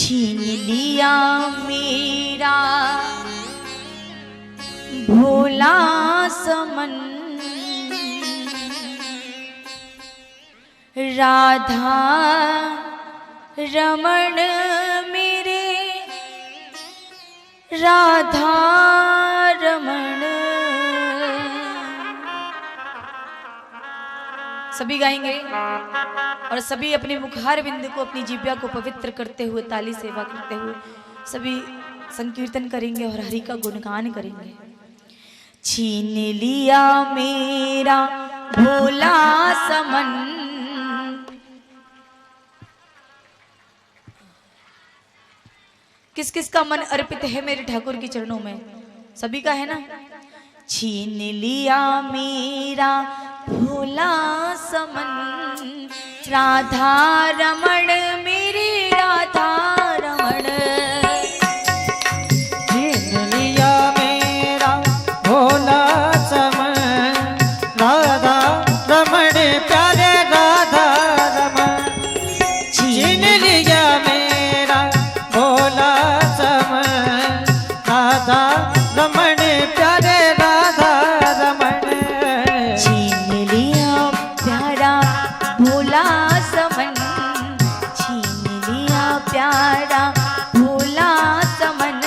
छीन लिया मेरा भोला समन, राधा रमण मेरे राधा रमण। सभी गाएंगे और सभी अपने मुखार बिंदु को, अपनी जिह्वा को पवित्र करते हुए, ताली सेवा करते हुए सभी संकीर्तन करेंगे और हरि का गुणगान करेंगे। छीन लिया मेरा भोला समन, किस किस का मन अर्पित है मेरे ठाकुर के चरणों में? सभी का है ना? छीन लिया मेरा भोला समन, राधा रमण मेरे राधा रमण। छीन लिया मेरा भोला समन, राधा रमण प्यारे राधा रमण। छीन लिया मेरा भोला समन, राधा रमण प्यारे राधा रमण। छीन लिया प्यारा भोला समन, छीन लिया प्यारा भोला समन,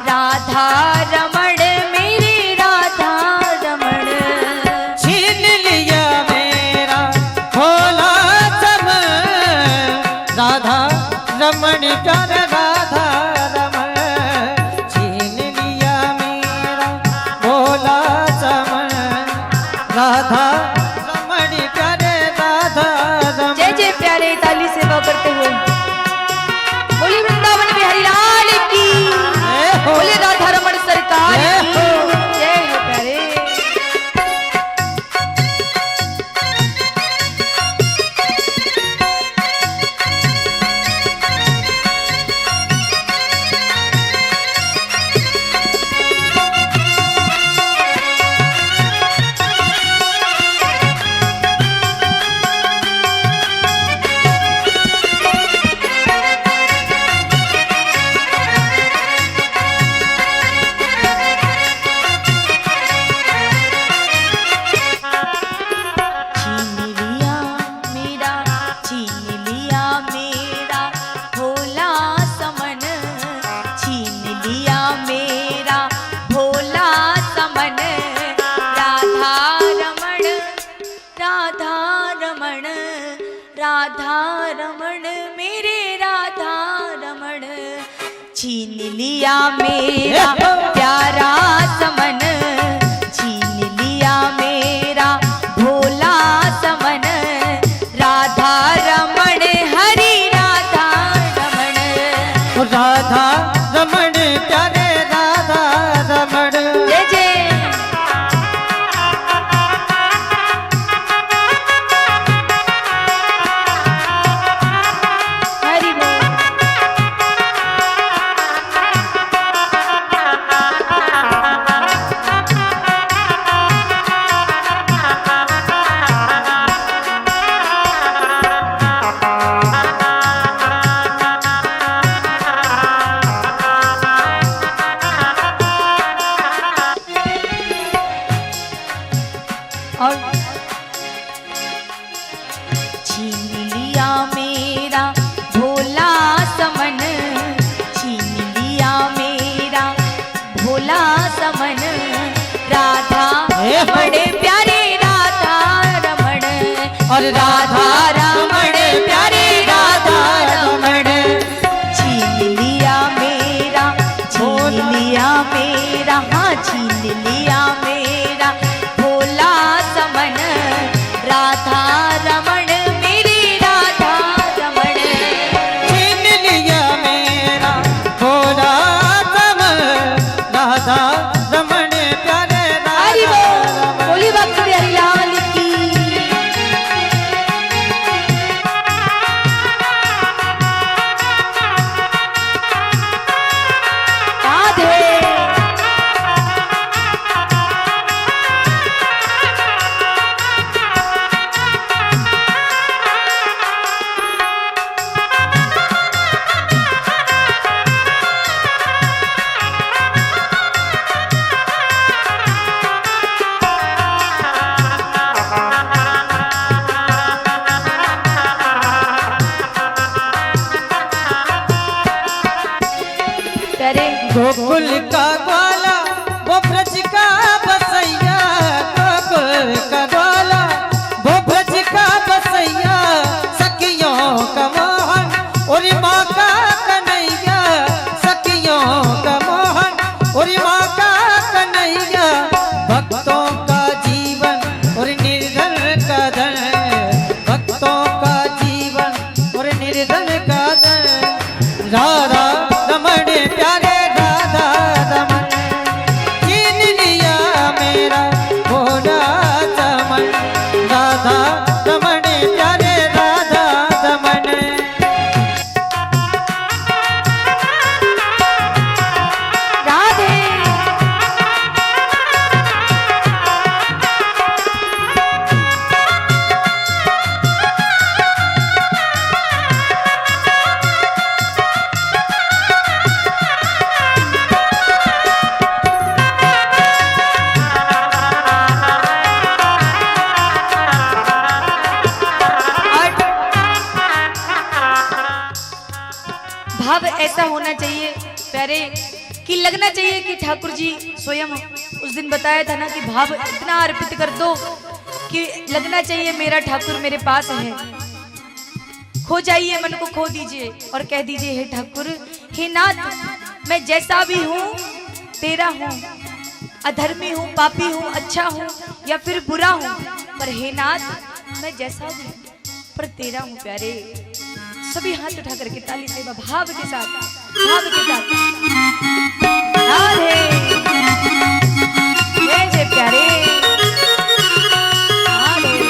राधा रमण मेरे राधा रमण। छीन लिया मेरा भोला समन, राधा रमण प्यारे राधा रमण। छीन लिया मेरा भोला समन, राधा रमण प्यारे राधा रमण। जय जय प्यारे, ताली सेवा करते हुए बोली वृंदावन बिहारी लाल की, बोले राधा रमण सरकार की जय हो प्यारे। राधा रमण मेरे राधा रमण। छीन लिया मेरा प्यारा समन, छीन लिया मेरा भोला समन, राधा रमण हरि राधा रमण। राधा रमण प्यारे राधा रमण। जय जय हरि बोल। और छीन लिया मेरा भोला समन, छीन लिया मेरा भोला समन, राधा बड़े प्यारे राधा रमण। और राधा रमण प्यारे राधा रमण। छीन लिया मेरा, छीन लिया मेरा, हाँ छीन लिया मेरा भोला समन, राधा रमण मेरी राधा रमण। छीन लिया मेरा भोला समन, राधा रमण प्यारे हरि राधा बोल, रमण। बोली भक्त बिहारी लाल की। गोकुल का ग्वाला वो ब्रज का बसैया, गोकुल का ग्वाला वो ब्रज का बसैया, सखियों का मोहन और माँ का कन्हैया, सखियों का मोहन और माँ का कन्हैया, भक्तों का जीवन और निर्धन का धन, भक्तों का जीवन और निर्धन का धन, राधा रमण प्यारे राधा रमण, छीन लिया मेरा भोला चमन, राधा रमण प्यारे राधा रमण। राधे भाव ऐसा होना चाहिए प्यारे कि लगना चाहिए कि ठाकुर जी स्वयं, उस दिन बताया था ना कि भाव इतना अर्पित कर दो कि लगना चाहिए मेरा ठाकुर मेरे पास है। खो जाइए, मन को खो दीजिए और कह दीजिए हे ठाकुर, हे नाथ, मैं जैसा भी हूँ तेरा हूँ, अधर्मी हूँ, पापी हूँ, अच्छा हूँ या फिर बुरा हूँ, पर हे नाथ मैं जैसा भी हूँ पर तेरा हूँ प्यारे। सभी हाथ उठा करके ताली सेवा भाव के साथ, भाव के साथ। राधे जय जय प्यारे राधे।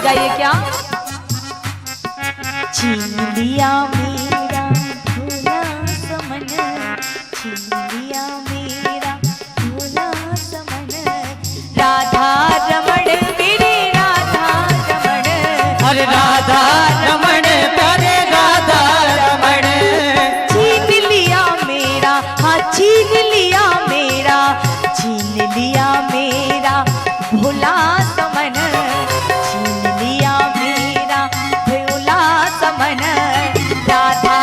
गाइए क्या? छीन लिया मेरा भोला समन, छीन लिया मेरा भोला समन, राधा रमण मेरे राधा रमण, अरे राधा रमण प्यारे राधा रमण, छीन लिया मेरा, हाँ छीन लिया मेरा, छीन लिया मेरा भोला समन, छीन लिया मेरा भोला समन, राधा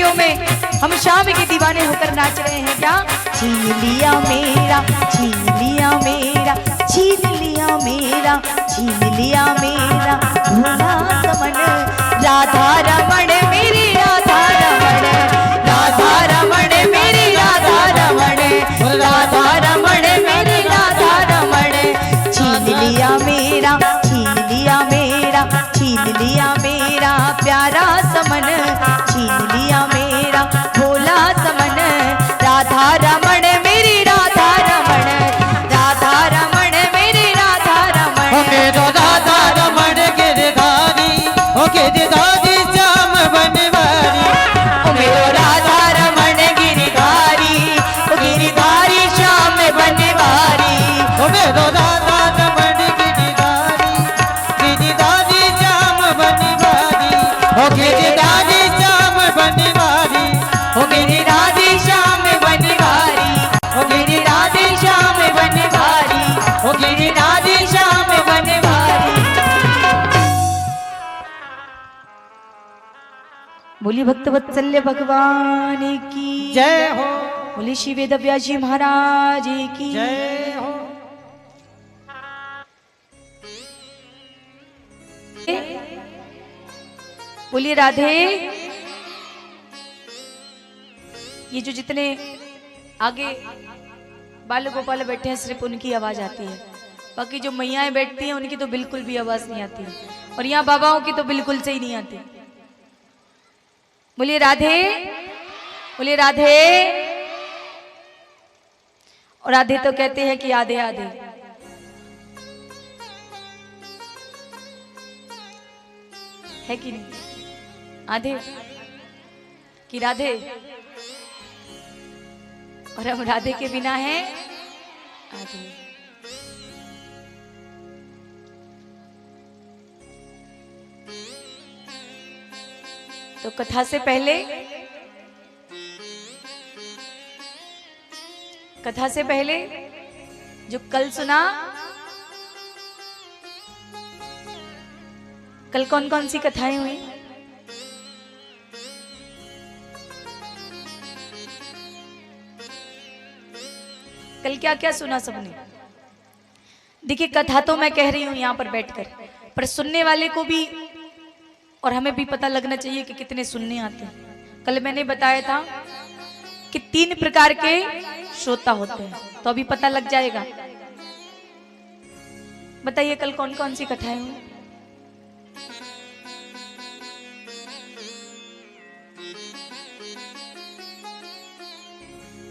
गलियों में हम शाम के दीवाने होकर नाच रहे हैं। क्या छीन लिया मेरा, छीन लिया मेरा, छीन लिया मेरा, छीन लिया मेरा भोला समन, राधा रमण मेरी राधा रमण, राधा रमण मेरी राधा रमण, राधा रमण मेरी राधा रमण। छीन लिया मेरा, छीन लिया मेरा, छीन लिया मेरा प्यारा समन, छीन लिया मेरा भोला समन, राधा रमण मेरी राधा रमण, राधा रमण मेरी राधा रमण। ओ मेरो राधा रमण गिरधारी, ओ गिरधारी श्याम बनवारी, ओ मेरो राधा रमण गिरधारी, ओ गिरधारी श्याम बनवारी। ओ मेरो राधा रमण गिरधारी, गिरधारी श्याम बनवारी, ओ गिरधारी श्याम बनवारी, ओ गिरिराधे श्याम बनवारी, ओ गिरिराधे श्याम बनवारी, ओ गिरिराधे श्याम बनवारी। बोली भक्त वत्सल्य भगवान की जय हो, बोली श्री वेद व्यास जी महाराज की जय हो। बोलिए राधे। ये जो जितने आगे बाल गोपाल बैठे हैं सिर्फ उनकी आवाज आती है, बाकी जो मैयाएं बैठती हैं उनकी तो बिल्कुल भी आवाज नहीं आती है, और यहाँ बाबाओं की तो बिल्कुल से ही नहीं आती। बोलिए राधे, बोलिए राधे। और आधे तो कहते हैं कि आधे आधे, है कि नहीं? आधे कि राधे, और हम राधे के बिना हैं आधे। तो कथा से पहले, कथा से पहले जो कल सुना, कल कौन कौन सी कथाएं हुई? कल क्या क्या सुना सबने? देखिए कथा तो मैं कह रही हूं यहां पर बैठकर, पर सुनने वाले को भी और हमें भी पता लगना चाहिए कि कितने सुनने आते हैं। कल मैंने बताया था कि 3 प्रकार के श्रोता होते हैं, तो अभी पता लग जाएगा। बताइए कल कौन कौन सी कथाएं हुई?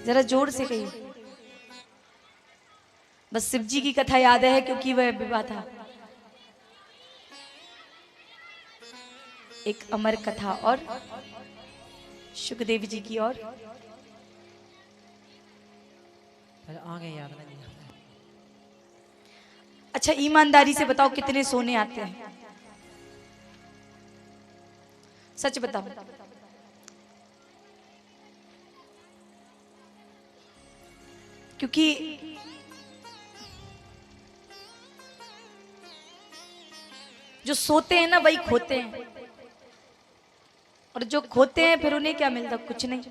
जरा जोर से कहिए। बस शिव जी की कथा याद है क्योंकि वह विवाह था, एक अमर कथा, और सुखदेव जी की, और आगे याद नहीं। अच्छा ईमानदारी से बताओ कितने सोने आते हैं? सच बताओ। क्योंकि जो सोते हैं ना वही खोते हैं, और जो खोते हैं फिर उन्हें क्या मिलता? कुछ नहीं।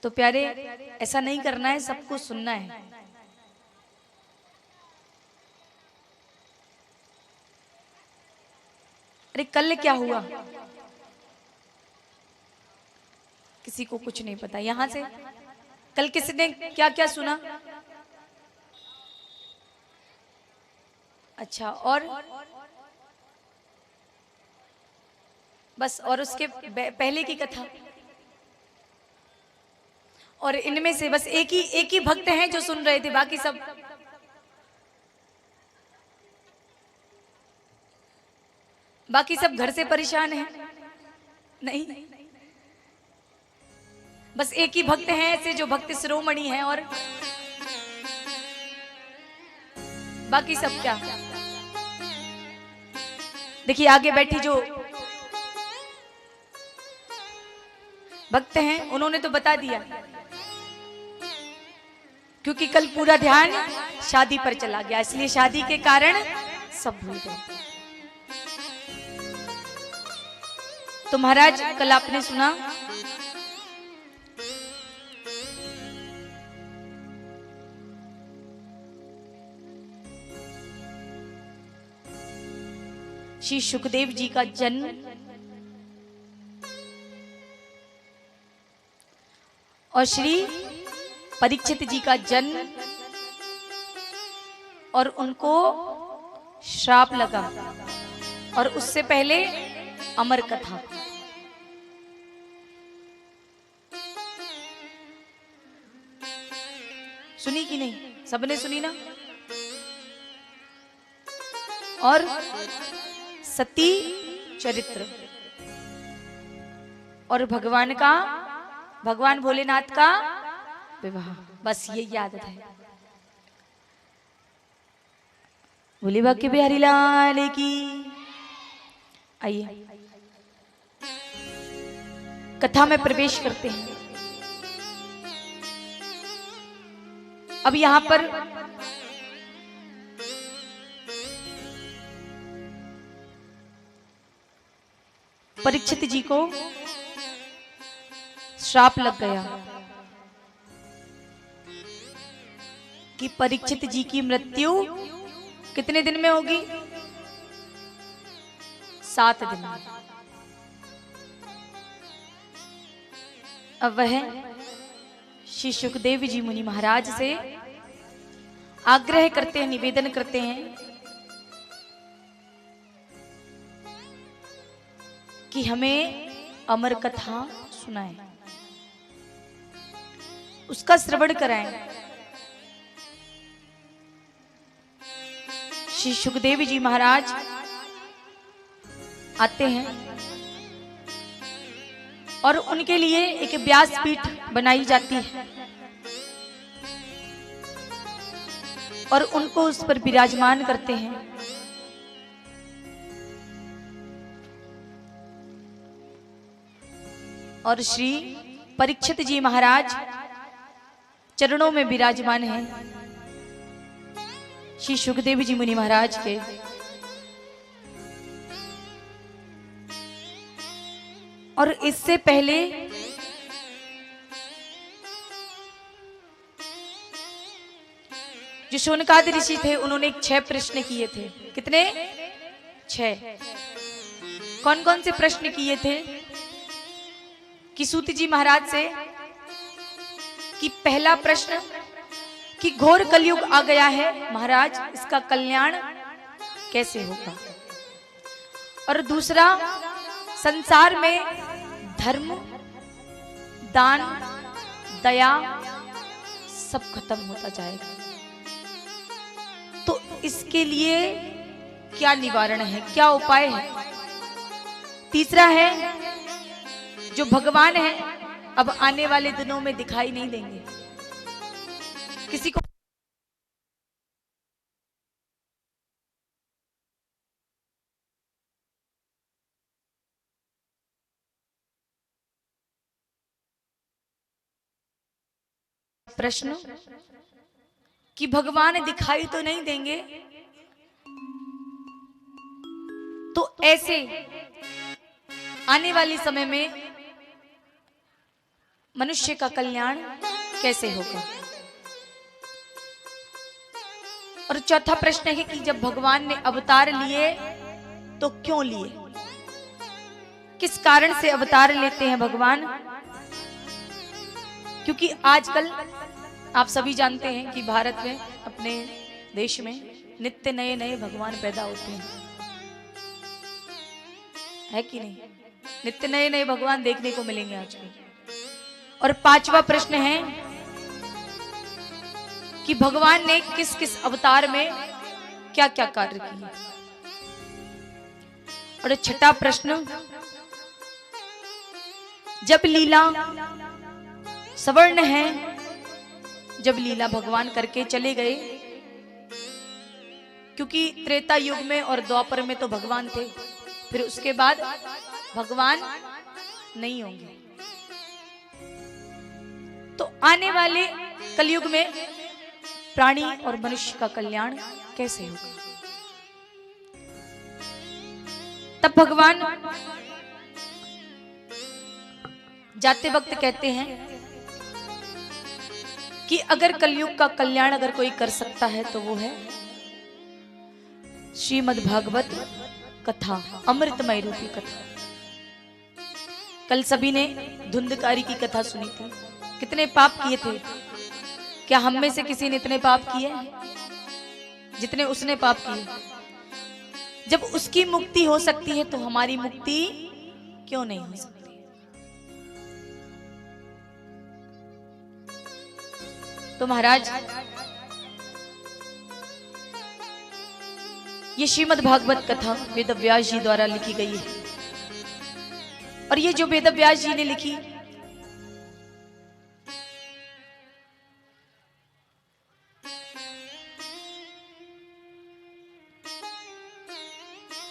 तो प्यारे ऐसा नहीं करना है, सबको सुनना है। अरे कल क्या हुआ किसी को कुछ नहीं पता। यहां से कल किसने क्या क्या सुना? अच्छा, और बस, और उसके पहले की कथा, और इनमें से बस एक ही भक्त हैं जो सुन रहे थे, बाकी सब घर से परेशान हैं। नहीं, बस एक ही भक्त हैं ऐसे जो भक्त शिरोमणि हैं, और बाकी सब क्या? देखिए आगे बैठी जो भक्त हैं उन्होंने तो बता दिया, क्योंकि कल पूरा ध्यान शादी पर चला गया, इसलिए शादी के कारण सब भूल गए। तो महाराज कल आपने सुना श्री सुखदेव जी का जन्म और श्री परीक्षित जी का जन्म और उनको श्राप लगा, और उससे पहले अमर कथा। सुनी कि नहीं? सबने सुनी ना? और सती चरित्र और भगवान भोलेनाथ का विवाह, बस ये याद है। भोले बाके बिहारी लाल की। आइए कथा में प्रवेश करते हैं। अब यहां पर परीक्षित जी को श्राप लग गया कि परीक्षित जी की मृत्यु कितने दिन में होगी? 7 दिन में। अब वह श्री सुखदेव जी मुनि महाराज से आग्रह करते हैं, निवेदन करते हैं कि हमें अमर कथा सुनाएं, उसका श्रवण कराएं। श्री सुखदेव जी महाराज आते हैं और उनके लिए एक व्यासपीठ बनाई जाती है और उनको उस पर विराजमान करते हैं। और श्री परीक्षित जी महाराज चरणों में विराजमान हैं श्री सुखदेव जी मुनि महाराज के। और इससे पहले जो शौनकाद ऋषि थे उन्होंने 6 प्रश्न किए थे। कितने? 6। कौन कौन से प्रश्न किए थे? कि सूत जी महाराज से कि पहला प्रश्न कि घोर कलयुग आ गया है महाराज, इसका कल्याण कैसे होगा? और दूसरा, संसार में धर्म, दान, दया सब खत्म होता जाएगा, तो इसके लिए क्या निवारण है, क्या उपाय है? तीसरा है, जो भगवान है अब आने वाले दिनों में दिखाई नहीं देंगे, किसी को प्रश्न कि भगवान दिखाई तो नहीं देंगे, तो ऐसे आने वाले समय में मनुष्य का कल्याण कैसे होगा? और चौथा प्रश्न है कि जब भगवान ने अवतार लिए तो क्यों लिए, किस कारण से अवतार लेते हैं भगवान? क्योंकि आजकल आप सभी जानते हैं कि भारत में, अपने देश में नित्य नए नए भगवान पैदा होते हैं, है कि नहीं? नित्य नए नए भगवान देखने को मिलेंगे आजकल। और 5वां प्रश्न है कि भगवान ने किस किस अवतार में क्या क्या कार्य किए। और 6वां प्रश्न, जब लीला सवर्ण है, जब लीला भगवान करके चले गए, क्योंकि त्रेता युग में और द्वापर में तो भगवान थे, फिर उसके बाद भगवान नहीं होंगे, तो आने वाले कलयुग में प्राणी और मनुष्य का कल्याण कैसे होगा? तब भगवान जाते वक्त कहते हैं कि अगर कलयुग का कल्याण अगर कोई कर सकता है तो वो है श्रीमद् भागवत कथा, अमृतमय रूपी कथा। कल सभी ने धुंधकारी की कथा सुनी थी, कितने पाप किए थे। क्या हम में से किसी ने इतने पाप किए जितने उसने पाप किए? जब उसकी मुक्ति हो सकती है तो हमारी मुक्ति क्यों नहीं हो सकती? तो महाराज, ये श्रीमद् भागवत कथा वेद व्यास जी द्वारा लिखी गई है। और ये जो वेद व्यास जी ने लिखी,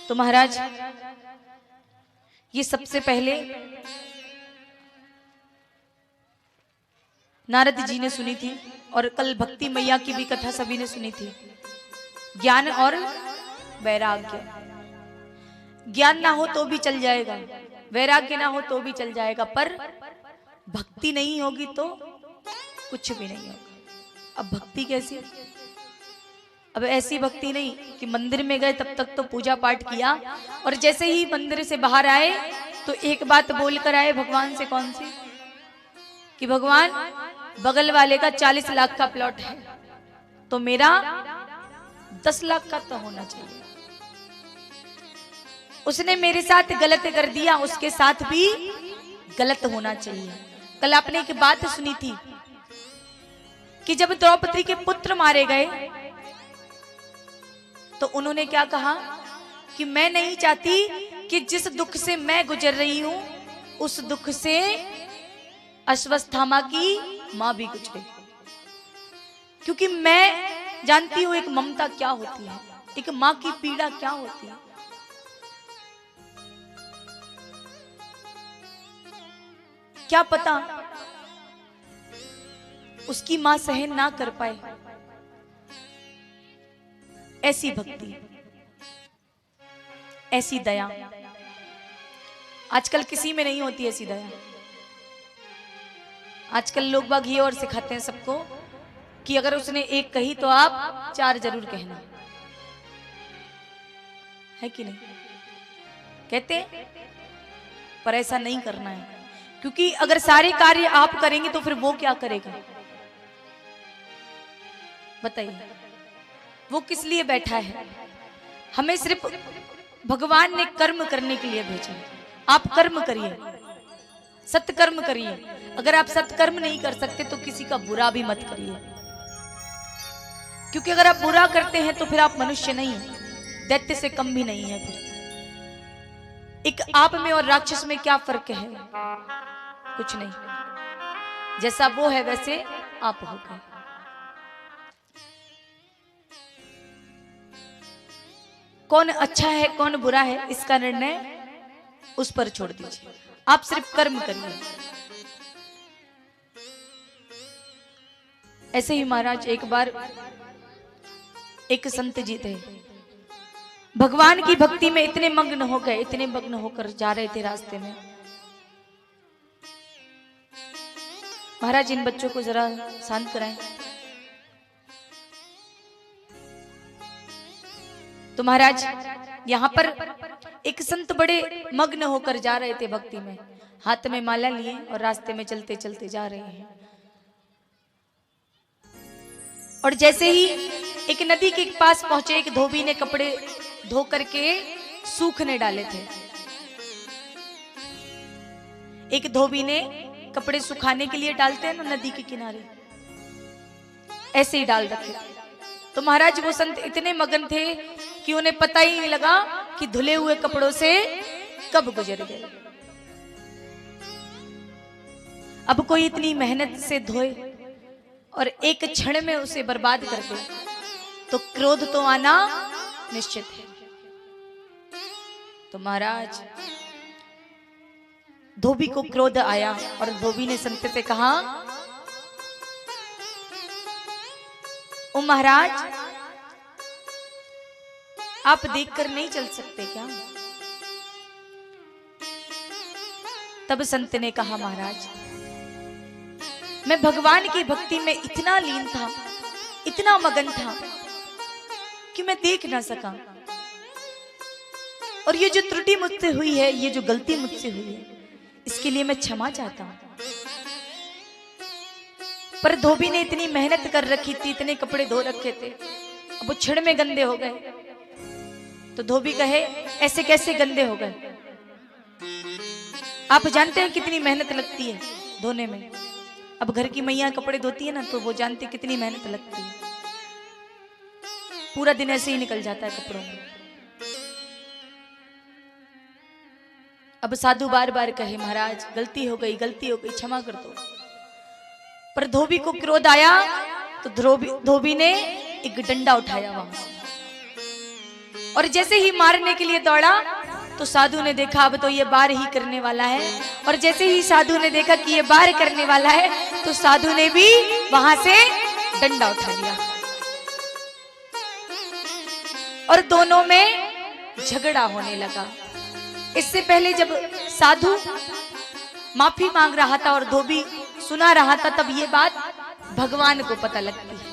तो महाराज ये सबसे पहले नारद जी ने सुनी थी, और कल भक्ति मैया की भी कथा सभी ने सुनी थी। ज्ञान और वैराग्य, ज्ञान ना हो तो भी चल जाएगा, वैराग्य ना हो तो भी चल जाएगा, पर भक्ति नहीं होगी तो कुछ भी नहीं होगा। अब भक्ति कैसी? अब ऐसी भक्ति नहीं कि मंदिर में गए तब तक तो पूजा पाठ किया, और जैसे ही मंदिर से बाहर आए तो एक बात बोलकर आए भगवान से। कौन सी? कि भगवान बगल वाले का 40 लाख का प्लॉट है तो मेरा 10 लाख का तो होना चाहिए। उसने मेरे साथ गलत कर दिया, उसके साथ भी गलत होना चाहिए। कल आपने एक बात सुनी थी कि जब द्रौपदी के पुत्र मारे गए तो उन्होंने क्या कहा कि मैं नहीं चाहती कि जिस दुख से मैं गुजर रही हूं उस दुख से अश्वत्थामा की मां भी गुजरे, क्योंकि मैं जानती हूं एक ममता क्या होती है, एक मां की पीड़ा क्या होती है। क्या पता उसकी मां सहन ना कर पाए। ऐसी भक्ति, ऐसी दया आजकल किसी में नहीं होती। ऐसी दया आजकल लोग बाग ये और सिखाते हैं सबको कि अगर उसने एक कही तो आप 4 जरूर कहना, है कि नहीं? कहते हैं, पर ऐसा नहीं करना है, क्योंकि अगर सारे कार्य आप करेंगे तो फिर वो क्या करेगा? बताइए, वो किस लिए बैठा है? हमें सिर्फ भगवान ने कर्म करने के लिए भेजा है। आप कर्म करिए, सत्कर्म करिए। अगर आप सत्कर्म नहीं कर सकते तो किसी का बुरा भी मत करिए, क्योंकि अगर आप बुरा करते हैं तो फिर आप मनुष्य नहीं है, दैत्य से कम भी नहीं है। फिर एक आप में और राक्षस में क्या फर्क है? कुछ नहीं। जैसा वो है वैसे आप हो गए। कौन अच्छा है कौन बुरा है इसका निर्णय उस पर छोड़ दीजिए, आप सिर्फ कर्म करिए। ऐसे ही महाराज एक बार एक संत जी थे, भगवान की भक्ति में इतने मग्न हो गए, इतने मग्न होकर जा रहे थे रास्ते में। महाराज इन बच्चों को जरा शांत कराएं। तो महाराज यहाँ पर एक संत बड़े मग्न होकर जा रहे थे भक्ति में, हाथ में माला लिए और रास्ते में चलते चलते जा रहे हैं। और जैसे ही एक नदी के पास पहुंचे, एक धोबी ने कपड़े धो करके सूखने डाले थे। एक धोबी ने कपड़े सुखाने के लिए डालते हैं ना नदी के किनारे, ऐसे ही डाल रखे। तो महाराज वो संत इतने मगन थे कि उन्हें पता ही नहीं लगा कि धुले हुए कपड़ों से कब गुजर गए। अब कोई इतनी मेहनत से धोए और एक क्षण में उसे बर्बाद कर दे तो क्रोध तो आना निश्चित है। तो महाराज धोबी को क्रोध आया और धोबी ने संत से कहा, ओ महाराज आप देखकर नहीं चल सकते क्या? तब संत ने कहा, महाराज मैं भगवान की भक्ति में इतना लीन था, इतना मगन था कि मैं देख ना सका। और ये जो त्रुटि मुझसे हुई है, ये जो गलती मुझसे हुई है, इसके लिए मैं क्षमा चाहता हूं। पर धोबी ने इतनी मेहनत कर रखी थी, इतने कपड़े धो रखे थे, अब वो क्षण में गंदे हो गए। तो धोबी कहे, ऐसे कैसे गंदे हो गए? आप जानते हैं कितनी मेहनत लगती है धोने में। अब घर की मैया कपड़े धोती है ना, तो वो जानती है कितनी मेहनत लगती है। पूरा दिन ऐसे ही निकल जाता है कपड़ों में। अब साधु बार बार कहे, महाराज गलती हो गई, गलती हो गई, क्षमा कर दो। पर धोबी को क्रोध आया, तो धोबी ने एक डंडा उठाया वहां से, और जैसे ही मारने के लिए दौड़ा, तो साधु ने देखा अब तो ये बार ही करने वाला है। और जैसे ही साधु ने देखा कि ये बार करने वाला है, तो साधु ने भी वहां से डंडा उठा लिया, और दोनों में झगड़ा होने लगा। इससे पहले जब साधु माफी मांग रहा था और धोबी सुना रहा था, तब ये बात भगवान को पता लगती है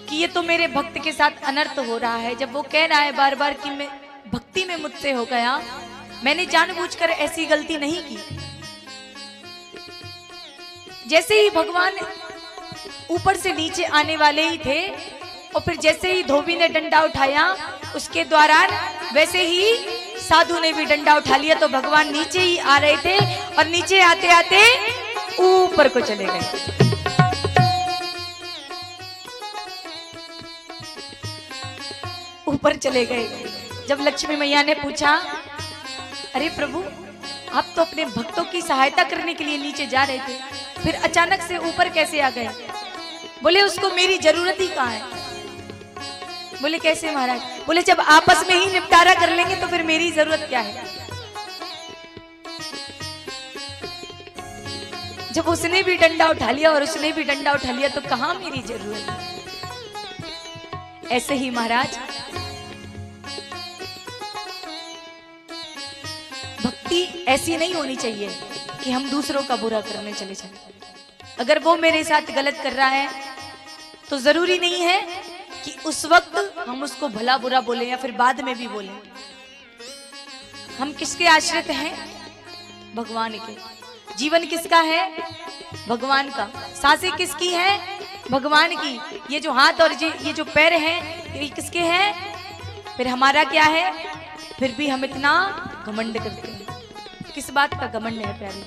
कि ये तो मेरे भक्त के साथ अनर्थ हो रहा है। जब वो कह रहा है बार बार कि मैं भक्ति में मुझसे हो गया, मैंने जानबूझकर ऐसी गलती नहीं की। जैसे ही भगवान ऊपर से नीचे आने वाले ही थे, और फिर जैसे ही धोबी ने डंडा उठाया, उसके दौरान वैसे ही साधु ने भी डंडा उठा लिया। तो भगवान नीचे ही आ रहे थे, और नीचे आते आते ऊपर को चले गए। ऊपर चले गए। जब लक्ष्मी मैया ने पूछा, अरे प्रभु आप तो अपने भक्तों की सहायता करने के लिए नीचे जा रहे थे, फिर अचानक से ऊपर कैसे आ गए? बोले उसको मेरी जरूरत ही कहाँ है। बोले कैसे महाराज? बोले जब आपस में ही निपटारा कर लेंगे तो फिर मेरी जरूरत क्या है। जब उसने भी डंडा उठा लिया और उसने भी डंडा उठा लिया, तो कहाँ मेरी जरूरत है। ऐसे ही महाराज भक्ति ऐसी नहीं होनी चाहिए कि हम दूसरों का बुरा करने चले जाएं। अगर वो मेरे साथ गलत कर रहा है, तो जरूरी नहीं है कि उस वक्त हम उसको भला बुरा बोले या फिर बाद में भी बोले। हम किसके आश्रित हैं? भगवान के। जीवन किसका है? भगवान का। सांसें किसकी हैं? भगवान की। ये जो हाथ और ये जो पैर हैं, ये किसके हैं? फिर हमारा क्या है? फिर भी हम इतना घमंड करते हैं। किस बात का घमंड है प्यारे?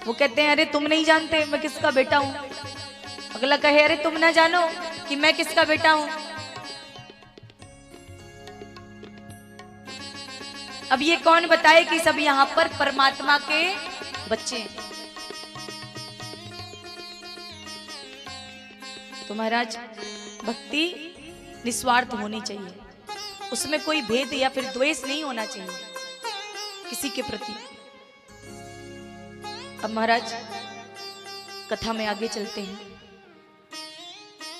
वो कहते हैं अरे तुम नहीं जानते मैं किसका बेटा हूं। अगला कहे अरे तुम ना जानो कि मैं किसका बेटा हूं। अब ये कौन बताए कि सब यहां पर परमात्मा के बच्चे हैं। तो महाराज भक्ति निस्वार्थ होनी चाहिए, उसमें कोई भेद या फिर द्वेष नहीं होना चाहिए किसी के प्रति। अब महाराज कथा में आगे चलते हैं।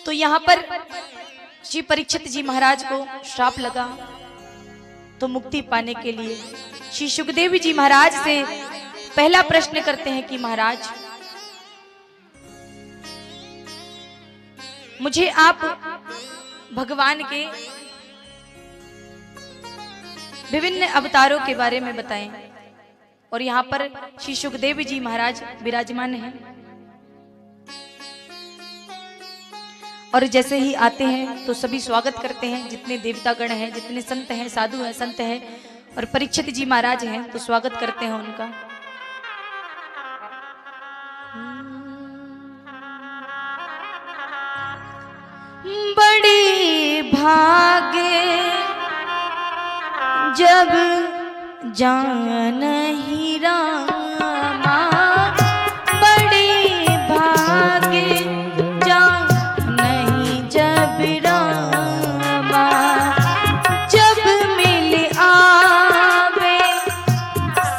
तो यहां पर श्री परीक्षित जी महाराज को श्राप लगा, तो मुक्ति पाने के लिए श्री सुखदेव जी महाराज से पहला प्रश्न करते हैं कि महाराज मुझे आप भगवान के विभिन्न अवतारों के बारे में बताएं। और यहाँ पर श्री सुखदेव जी महाराज विराजमान हैं। और जैसे ही आते हैं तो सभी स्वागत करते हैं, जितने देवतागण हैं, जितने संत हैं, साधु हैं, संत हैं, और परीक्षित जी महाराज हैं तो स्वागत करते हैं उनका। बड़ी भागे जब जान ही रामा, बड़ी भागे जान ही जब रामा, जब मिल आवे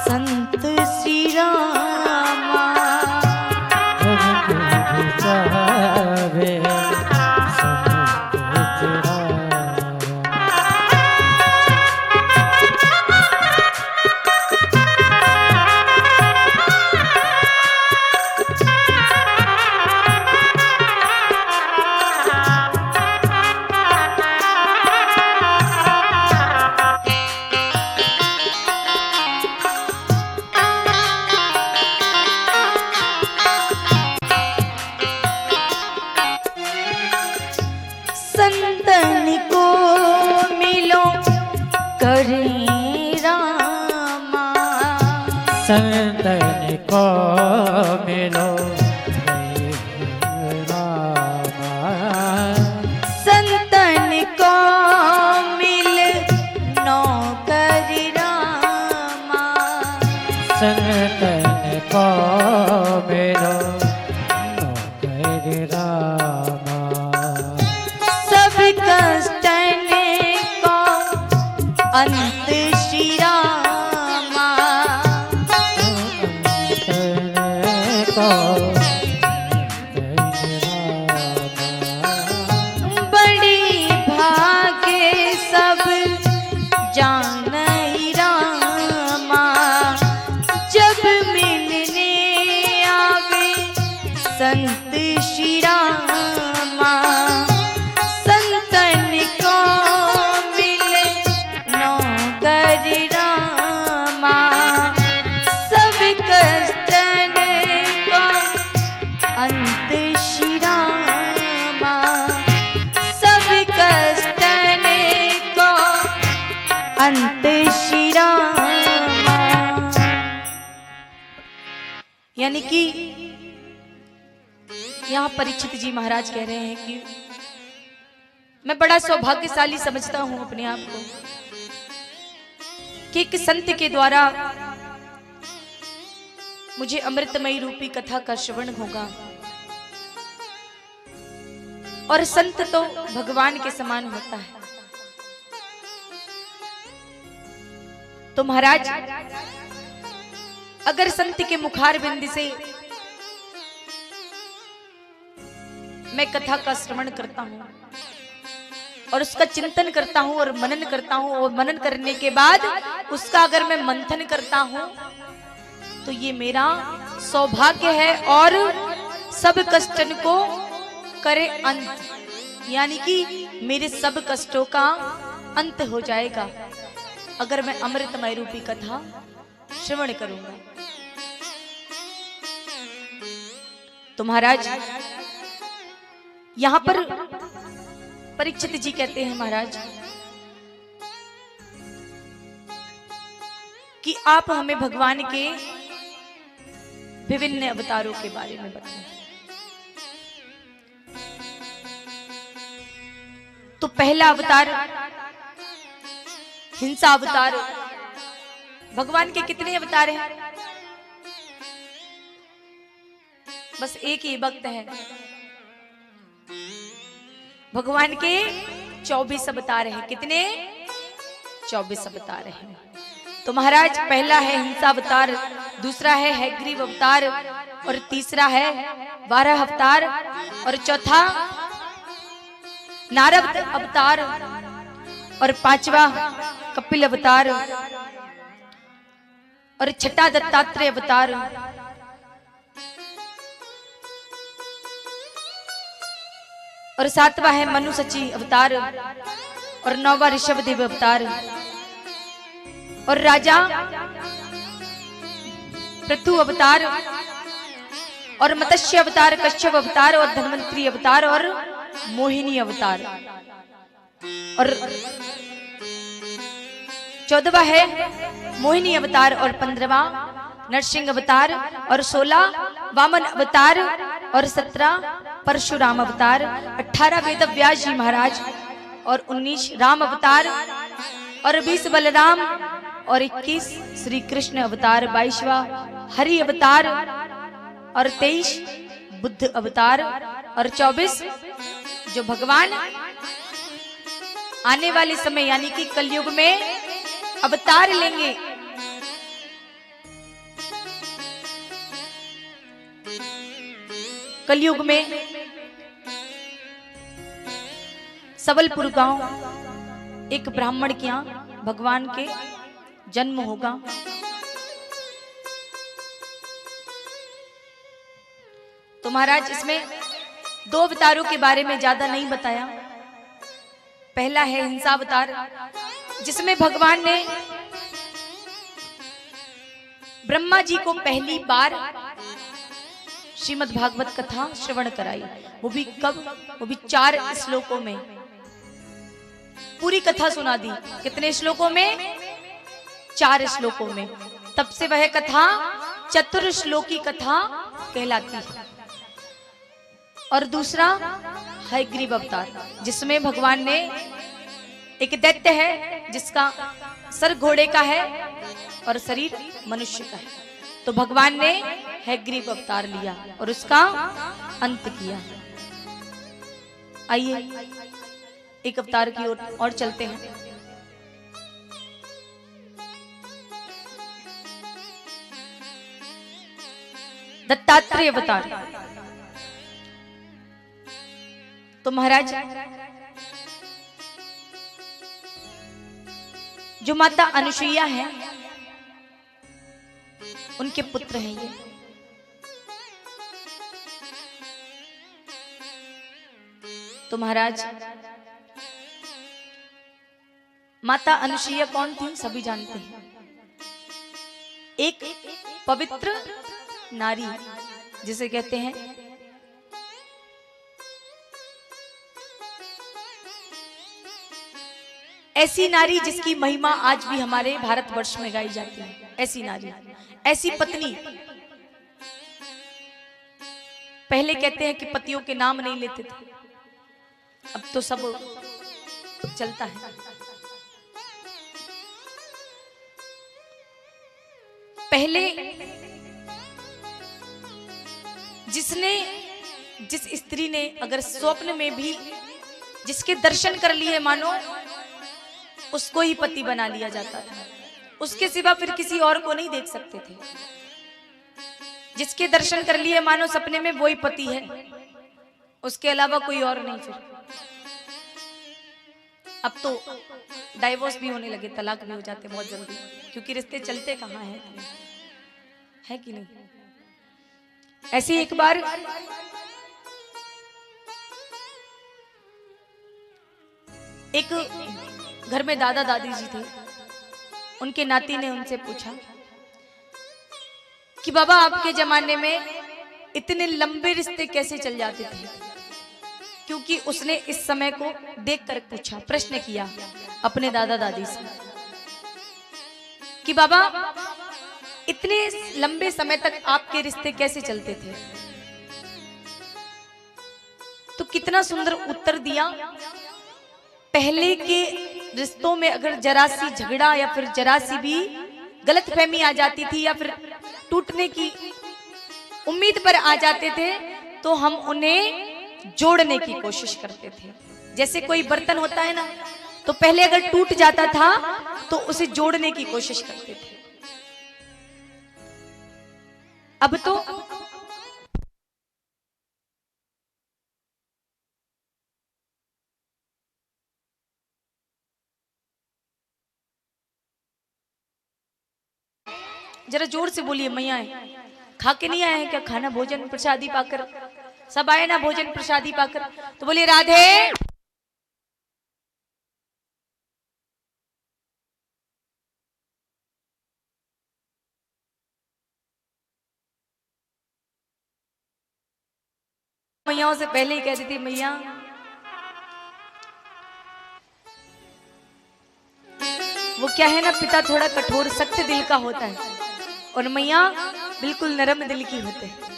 संत श्री रामा। संतन को मिलो रामा, संतन को मिल नौकरी रामा, संतन को मिलो नौकरी रामा, सब कष्टन को अंत श्री रामा, बड़ी भाग्य सब जानई रामा, जब मिलने आवे संत श्री रामा, संतन को मिले नौकरी रामा, सब कष्टन को अंत श्री रामा, सब कष्टन को अंत श्री रामा। यानी कि यहाँ परीक्षित जी महाराज कह रहे हैं कि मैं बड़ा सौभाग्यशाली समझता हूं अपने आप को कि एक संत के द्वारा मुझे अमृतमयी रूपी कथा का श्रवण होगा, और संत तो भगवान के समान होता है। तो महाराज, अगर संत के मुखार बिंद से मैं कथा का श्रवण करता हूं और उसका चिंतन करता हूं और मनन करता हूं, और मनन करने के बाद उसका अगर मैं मंथन करता हूं तो ये मेरा सौभाग्य है, और सब कष्टन को करे अंत, यानी कि मेरे सब कष्टों का अंत हो जाएगा अगर मैं अमृतमय रूपी कथा श्रवण करूंगा। तो महाराज, यहां पर परीक्षित जी कहते हैं महाराज कि आप हमें भगवान के विभिन्न अवतारों के बारे में बताएं। तो पहला अवतार हिंसा अवतार। भगवान के कितने अवतार हैं? बस एक ही भक्त है। भगवान के 24 अवतार हैं। कितने? 24 अवतार हैं। तो महाराज, पहला है हिंसा अवतार, दूसरा है हैग्रीव अवतार, और तीसरा है वाराह अवतार, और चौथा नारद अवतार, और पांचवा कपिल अवतार, और छठा दत्तात्रेय अवतार, और सातवां है मनुसची अवतार, और नौवां ऋषभदेव अवतार, और राजा पृथु अवतार, और मत्स्य अवतार, कश्यप अवतार, और धन्वंतरी अवतार, और मोहिनी अवतार, और 14वां है मोहिनी अवतार, और 15वां नरसिंह अवतार, और 16 वामन अवतार, और 17 परशुराम अवतार, 18 वेद व्यास जी महाराज, और 19 राम अवतार, और 20 बलराम, और 21 श्री कृष्ण अवतार, 22वां हरि अवतार, और 23 बुद्ध अवतार, और 24 जो भगवान आने वाले समय यानी कि कलयुग में अवतार लेंगे। कलयुग में सबलपुर गांव एक ब्राह्मण के यहाँ भगवान के जन्म होगा। तो महाराज, इसमें 2 अवतारों के बारे में ज्यादा नहीं बताया। पहला है हिंसा अवतार, जिसमें भगवान ने ब्रह्मा जी को पहली बार श्रीमद् भागवत कथा श्रवण कराई। वो भी कब? वो भी 4 श्लोकों में पूरी कथा सुना दी। कितने श्लोकों में? 4 श्लोकों में। तब से वह कथा चतुर्श्लोकी कथा कहलाती है। और दूसरा हयग्रीव अवतार, जिसमें भगवान ने एक दैत्य है जिसका सर घोड़े का है और शरीर मनुष्य का है, तो भगवान ने हयग्रीव अवतार लिया और उसका अंत किया। आइए एक अवतार की ओर और चलते हैं। दत्तात्रेय अवतार। तो महाराज, जो माता अनुसुईया है उनके पुत्र हैं ये। तो महाराज, माता अनुसुईया कौन थी सभी जानते हैं। एक पवित्र नारी जिसे कहते हैं ऐसी नारी जिसकी महिमा आज भी हमारे भारतवर्ष में गाई जाती है। ऐसी नारी, ऐसी पत्नी। पहले कहते हैं कि पतियों के नाम नहीं लेते थे, अब तो सब चलता है। पहले जिस स्त्री ने अगर स्वप्न में भी जिसके दर्शन कर लिए मानो, उसको ही पति बना लिया जाता था। उसके सिवा फिर किसी और को नहीं देख सकते थे। जिसके दर्शन कर लिए मानो सपने में, वही पति है, उसके अलावा कोई और नहीं। फिर अब तो डाइवोर्स भी होने लगे, तलाक भी हो जाते बहुत जल्दी, क्योंकि रिश्ते चलते कहाँ है कि नहीं। ऐसे एक बार एक घर में दादा दादी जी थे, उनके नाती ने उनसे पूछा कि बाबा आपके जमाने में इतने लंबे रिश्ते कैसे चल जाते थे। क्योंकि उसने इस समय को देखकर पूछा, प्रश्न किया अपने दादा दादी से कि बाबा इतने लंबे समय तक आपके रिश्ते कैसे चलते थे। तो कितना सुंदर उत्तर दिया। पहले के रिश्तों में अगर जरा सी झगड़ा या फिर जरा सी भी गलतफहमी आ जाती थी या फिर टूटने की उम्मीद पर आ जाते थे, तो हम उन्हें जोड़ने की कोशिश करते थे। जैसे कोई बर्तन होता है ना, तो पहले अगर टूट जाता था तो उसे जोड़ने की कोशिश करते थे। अब तो जरा जोर से बोलिए, मैया खा के नहीं आए हैं क्या खाना, भोजन प्रसादी पाकर? सब आए ना भोजन प्रसादी पाकर? तो बोलिए राधे। मैयाओं से पहले ही कहती थी, मैया वो क्या है ना, पिता थोड़ा कठोर सख्त दिल का होता है और मैया बिल्कुल नरम दिल की होते हैं।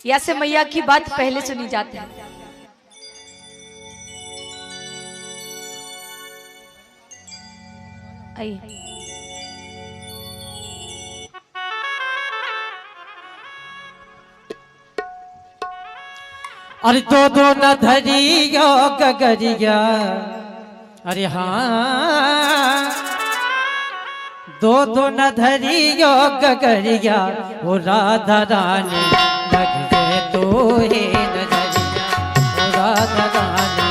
या से मैया की बात पहले सुनी जाती है। आइए अरे दो न धरियो गगरिया, अरे हाँ दो न धरियो गगरिया, वो राधा रानी लग जे तो हे नजरिया, वो राधा रानी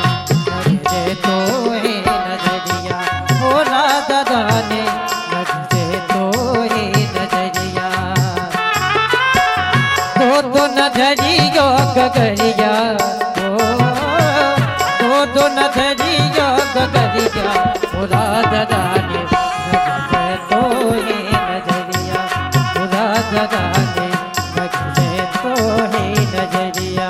लग जे तो हे नजरिया, वो राधा रानी लग जे तो हे नजरिया। दो न धरियो गगरिया, दो न धरियो गगरिया, वो राधा रानी लग जे तो हे नजरिया, वो राधा रानी लग जे तो हे नजरिया।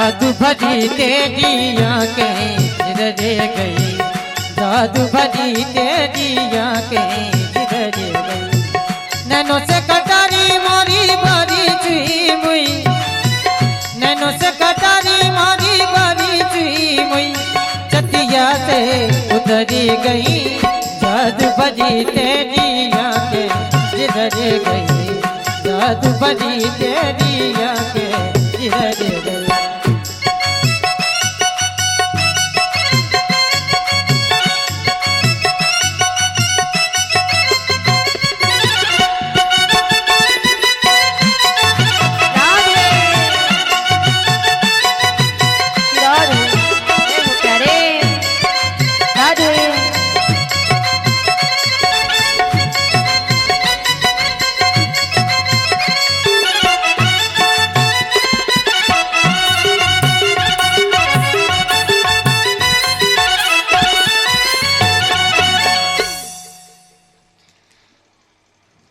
जादू भरी तेरी आंखें जिधर गई, जादू भरी तेरी आंखें जिधर गई। नैनों से कटारी मोरी बारी चुई मुई, नैनों से कटारी मोरी बारी चुई मुई, चतिया से उतरी गई, जादू भरी तेरी आंखें जिधर गई, जादू भरी तेरी आंखें जिधर गई।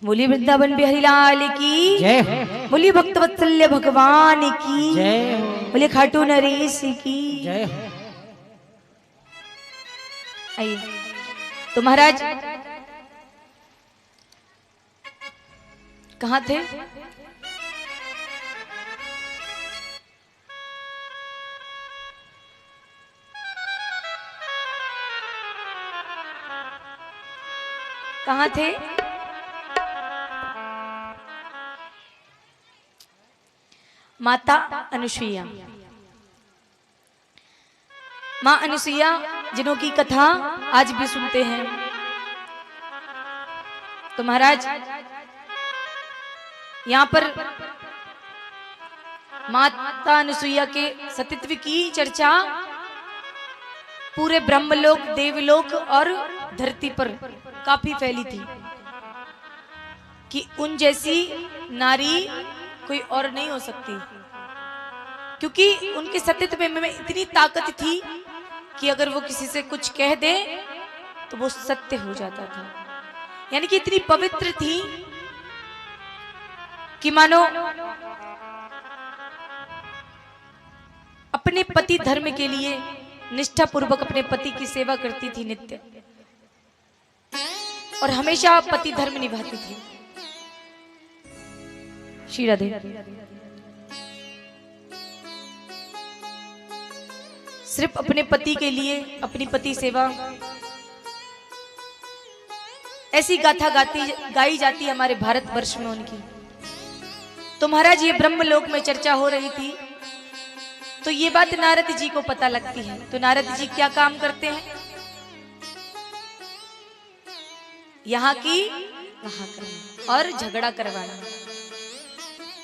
बोली वृंदावन बिहारी लाल की जय, बोली भक्तवत्सल्य भगवान की जय, बोले खाटू नरेश की जय। आइए तो महाराज कहाँ थे? कहाँ थे? माता अनुसुईया, माँ अनुसुईया जिन्हों की कथा आज भी सुनते हैं। तो महाराज यहाँ पर माता अनुसुईया के सतीत्व की चर्चा पूरे ब्रह्मलोक, देवलोक और धरती पर काफी फैली थी कि उन जैसी नारी कोई और नहीं हो सकती, क्योंकि उनके सतीत्व में इतनी ताकत थी कि अगर वो किसी से कुछ कह दे तो वो सत्य हो जाता था। यानी कि इतनी पवित्र थी कि मानो अपने पति धर्म के लिए निष्ठा पूर्वक अपने पति की सेवा करती थी नित्य, और हमेशा पति धर्म निभाती थी। श्री राधे। सिर्फ अपने पति के लिए अपनी पति सेवा, ऐसी गाथा गाई जाती है हमारे भारतवर्ष में उनकी। तो महाराज ये ब्रह्मलोक में चर्चा हो रही थी, तो ये बात नारद जी को पता लगती है। तो नारद जी क्या काम करते हैं? यहाँ की वहां करना और झगड़ा करवाना।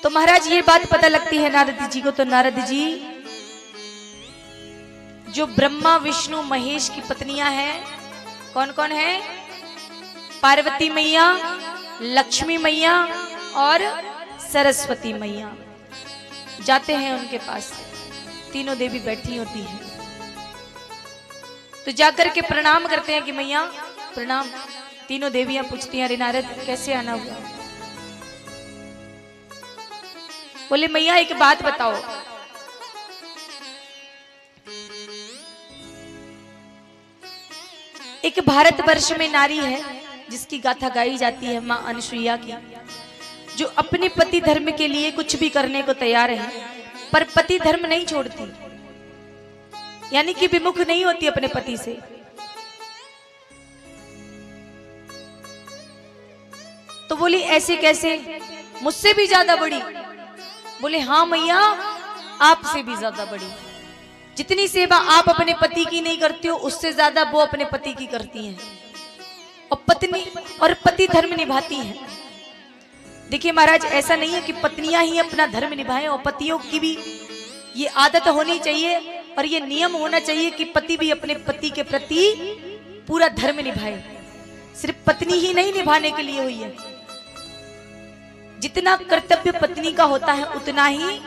तो महाराज ये बात पता लगती है नारद जी को। तो नारद जी जो ब्रह्मा विष्णु महेश की पत्नियां हैं, कौन कौन है? पार्वती मैया, लक्ष्मी मैया और सरस्वती मैया, जाते हैं उनके पास। तीनों देवी बैठी होती हैं, तो जाकर के प्रणाम करते हैं कि मैया प्रणाम। तीनों देवियां पूछती हैं, अरे नारद कैसे आना हुआ? बोले मैया एक बात बताओ, एक भारतवर्ष में नारी है जिसकी गाथा गाई जाती है मां अनुसुईया की, जो अपने पति धर्म के लिए कुछ भी करने को तैयार है, पर पति धर्म नहीं छोड़ती, यानी कि विमुख नहीं होती अपने पति से। तो बोली ऐसे कैसे, मुझसे भी ज्यादा बड़ी? बोले हाँ मैया, आपसे भी ज्यादा बड़ी। जितनी सेवा आप अपने पति की नहीं करती हो, उससे ज्यादा वो अपने पति की करती हैं, और पत्नी और पति धर्म निभाती हैं। देखिए महाराज, ऐसा नहीं है कि पत्नियां ही अपना धर्म निभाएं, और पतियों की भी ये आदत होनी चाहिए और ये नियम होना चाहिए कि पति भी अपने पति के प्रति पूरा धर्म निभाए। सिर्फ पत्नी ही नहीं निभाने के लिए हुई है, जितना कर्तव्य पत्नी का होता है उतना ही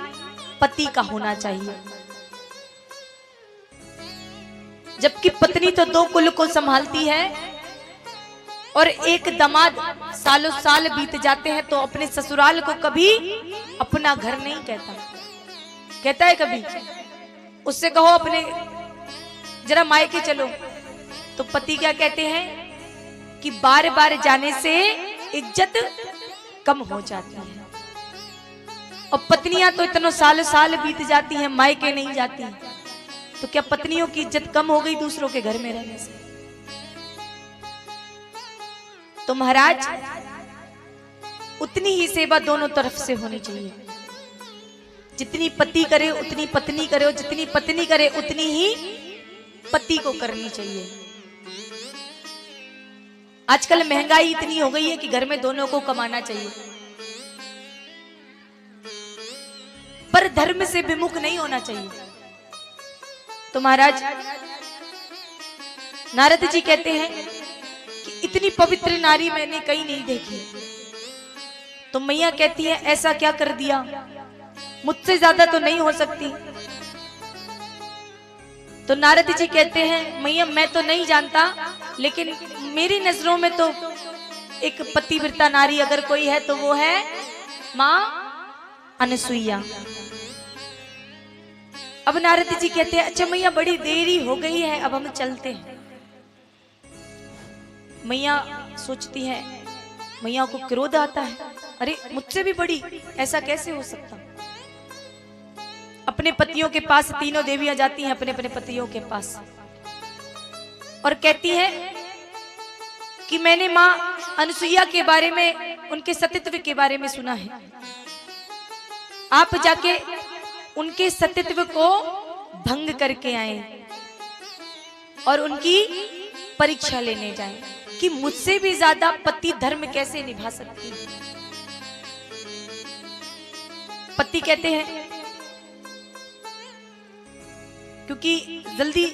पति का होना चाहिए। जबकि पत्नी तो दो कुल को संभालती है, और एक दामाद सालों साल बीत जाते हैं तो अपने ससुराल को कभी अपना घर नहीं कहता। कहता है कभी? उससे कहो अपने जरा मायके चलो। तो पति क्या कहते हैं कि बार बार जाने से इज्जत कम हो जाती है, और पत्नियां तो इतने साल साल बीत जाती हैं मायके नहीं जाती, तो क्या पत्नियों की इज्जत कम हो गई दूसरों के घर में रहने से? तो महाराज उतनी ही सेवा दोनों तरफ से होनी चाहिए। जितनी पति करे उतनी पत्नी करे, और जितनी पत्नी करे उतनी ही पति को करनी चाहिए। आजकल महंगाई इतनी हो गई है कि घर में दोनों को कमाना चाहिए, पर धर्म से विमुख नहीं होना चाहिए। तो महाराज नारद जी कहते हैं कि इतनी पवित्र नारी मैंने कहीं नहीं देखी। तो मैया कहती है ऐसा क्या कर दिया, मुझसे ज्यादा तो नहीं हो सकती। तो नारद जी कहते हैं मैया मैं तो नहीं जानता, लेकिन मेरी नजरों में तो एक पतिव्रता नारी अगर कोई है तो वो है मां अनसुईया। अब नारद जी कहते हैं अच्छा मैया बड़ी देरी हो गई है, अब हम चलते हैं। मैया सोचती है, मैया को क्रोध आता है, अरे मुझसे भी बड़ी, ऐसा कैसे हो सकता। अपने पतियों के पास तीनों देवियां जाती हैं अपने अपने पतियों के पास, और कहती है कि मैंने मां अनसुईया के बारे में, उनके सतीत्व के बारे में सुना है, आप जाके उनके सतीत्व को भंग करके आए और उनकी परीक्षा लेने जाएं कि मुझसे भी ज्यादा पति धर्म कैसे निभा सकती है। पति कहते हैं, क्योंकि जल्दी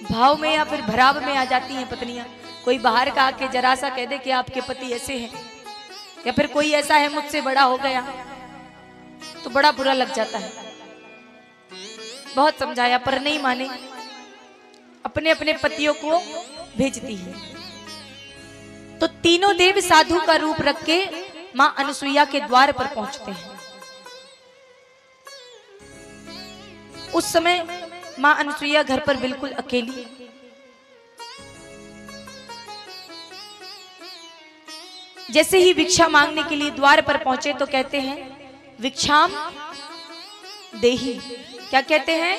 भाव में या फिर भराव में आ जाती हैं पत्नियां। कोई बाहर का आके जरा सा कह दे कि आपके पति ऐसे हैं, या फिर कोई ऐसा है मुझसे बड़ा हो गया, तो बड़ा बुरा लग जाता है। बहुत समझाया पर नहीं माने, अपने अपने पतियों को भेजती है। तो तीनों देव साधु का रूप रख के मां अनसुईया के द्वार पर पहुंचते हैं। उस समय मां अनसुईया घर पर बिल्कुल अकेली। जैसे ही भिक्षा मांगने के लिए द्वार पर पहुंचे तो कहते हैं भिक्षाम देही। क्या कहते हैं?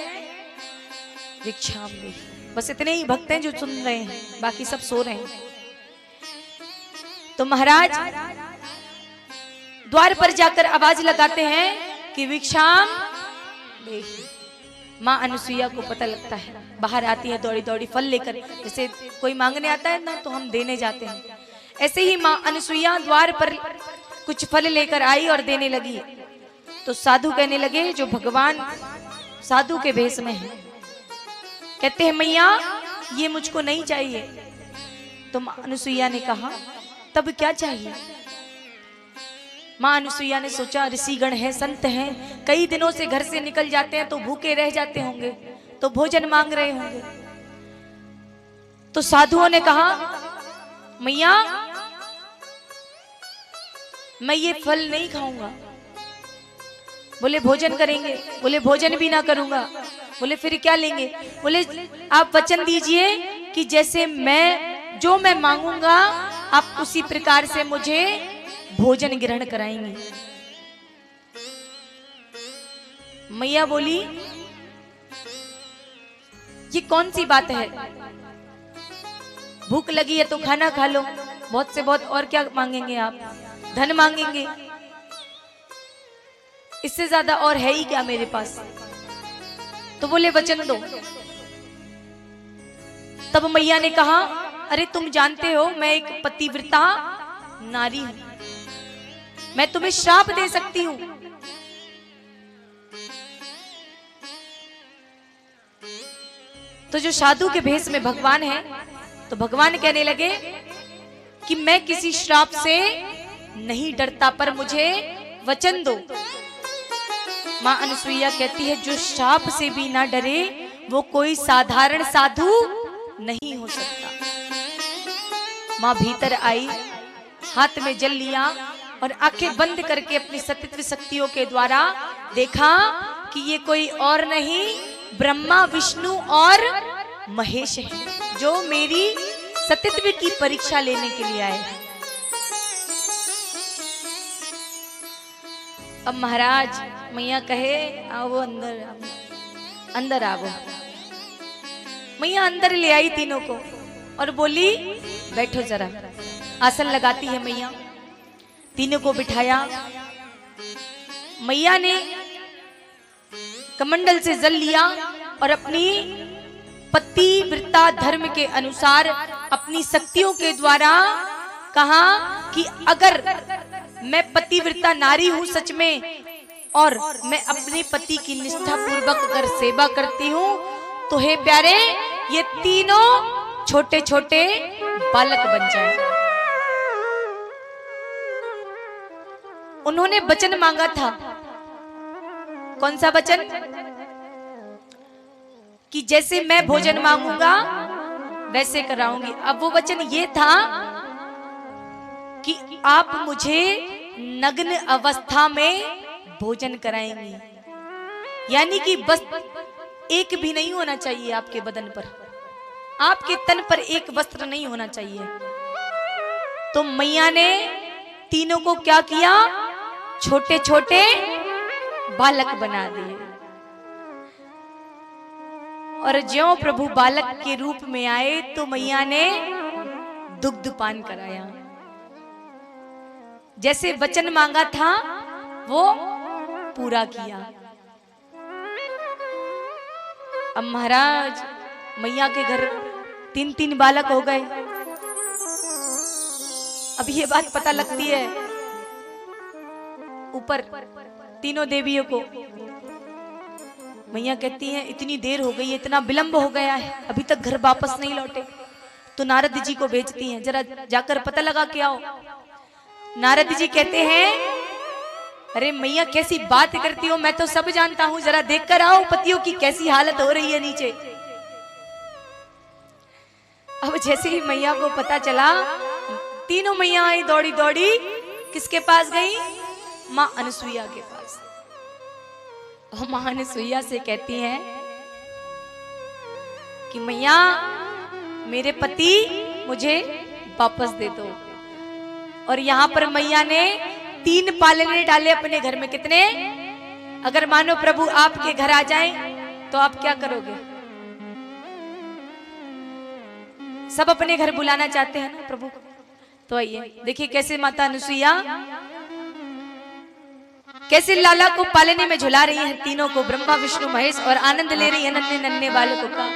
भिक्षाम देही। बस इतने ही भक्त हैं जो सुन रहे हैं, बाकी सब सो रहे हैं। तो महाराज द्वार पर जाकर आवाज लगाते हैं कि भिक्षाम देही। मां अनसुईया को पता लगता है, बाहर आती है दौड़ी दौड़ी फल लेकर। जैसे कोई मांगने आता है ना तो हम देने जाते हैं, ऐसे ही मां अनसुईया द्वार पर कुछ फल लेकर आई और देने लगी। तो साधु कहने लगे, जो भगवान साधु के भेष में है, कहते हैं मैया ये मुझको नहीं चाहिए। तो मां अनसुईया ने कहा तब क्या चाहिए? मां अनसुईया ने सोचा ऋषिगण हैं, संत हैं, कई दिनों से घर से निकल जाते हैं तो भूखे रह जाते होंगे, तो भोजन मांग रहे होंगे। तो साधुओं ने कहा मैया मैं ये फल नहीं खाऊंगा। बोले भोजन करेंगे? बोले भोजन भी ना करूंगा। बोले फिर क्या लेंगे? बोले आप वचन दीजिए कि जैसे जो मैं मांगूंगा आप उसी प्रकार से मुझे भोजन ग्रहण कराएंगे। मैया बोली ये कौन सी बात है, भूख लगी है तो खाना खा लो, बहुत से बहुत, और क्या मांगेंगे आप? धन मांगेंगे? इससे ज्यादा और है ही क्या मेरे पास? तो बोले वचन दो। तब मैया ने कहा अरे तुम जानते हो मैं एक पतिव्रता नारी हूं, मैं तुम्हें श्राप दे सकती हूं। तो जो साधु के भेष में भगवान है, तो भगवान कहने लगे कि मैं किसी श्राप से नहीं डरता, पर मुझे वचन दो। मां अनसुईया कहती है जो श्राप से भी ना डरे वो कोई साधारण साधु नहीं हो सकता। मां भीतर आई, हाथ में जल लिया और आंखें बंद करके अपनी सतीत्व शक्तियों के द्वारा देखा कि ये कोई और नहीं ब्रह्मा विष्णु और महेश हैं जो मेरी सतीत्व की परीक्षा लेने के लिए आए हैं। अब महाराज मैया कहे आओ अंदर, अंदर आओ। मैया अंदर ले आई तीनों को और बोली बैठो जरा। आसन लगाती है मैया, तीनों को बिठाया। मैया ने कमंडल से जल लिया और अपनी पतिव्रता धर्म के अनुसार अपनी शक्तियों के द्वारा कहा कि अगर मैं पतिव्रता नारी हूं सच में और मैं अपने पति की निष्ठा पूर्वक अगर सेवा करती हूं तो हे प्यारे ये तीनों छोटे छोटे बालक बन जाए। उन्होंने वचन मांगा था। कौन सा वचन? कि जैसे मैं भोजन मांगूंगा वैसे कराऊंगी। अब वो वचन ये था कि आप मुझे नग्न अवस्था में भोजन कराएंगी, यानी कि बस एक भी नहीं होना चाहिए आपके बदन पर, आपके तन पर एक वस्त्र नहीं होना चाहिए। तो मैया ने तीनों को क्या किया? छोटे छोटे बालक बना दिए। और ज्यों प्रभु बालक के रूप में आए तो मैया ने दुग्ध पान कराया। जैसे वचन मांगा था वो पूरा किया। अब महाराज मैया के घर 3-3 बालक हो गए। अब ये बात पता लगती है ऊपर तीनों देवियों को। मैया कहती हैं इतनी देर हो गई है, इतना विलंब हो गया है, अभी तक घर वापस नहीं लौटे। तो नारद जी को भेजती हैं, जरा जाकर पता लगा के आओ। नारद जी कहते हैं अरे मैया कैसी बात करती हो, मैं तो सब जानता हूं, जरा देख कर आओ पतियों की कैसी हालत हो रही है नीचे। अब जैसे ही मैया को पता चला, तीनों मैया आई दौड़ी दौड़ी। किसके पास गई? मां अनुसुईया के पास। और मां अनुसुईया से कहती हैं कि मैया मेरे पति मुझे वापस दे दो। और यहां पर मैया ने 3 पालने डाले अपने घर में। कितने? अगर मानो प्रभु आपके घर आ जाएं तो आप क्या करोगे? सब अपने घर बुलाना चाहते हैं ना प्रभु को। तो आइए देखिए कैसे माता अनुसुईया कैसे लाला को पालने में झुला रही है, तीनों को, ब्रह्मा विष्णु महेश, और आनंद ले रही है नन्हे नन्हे बालकों का।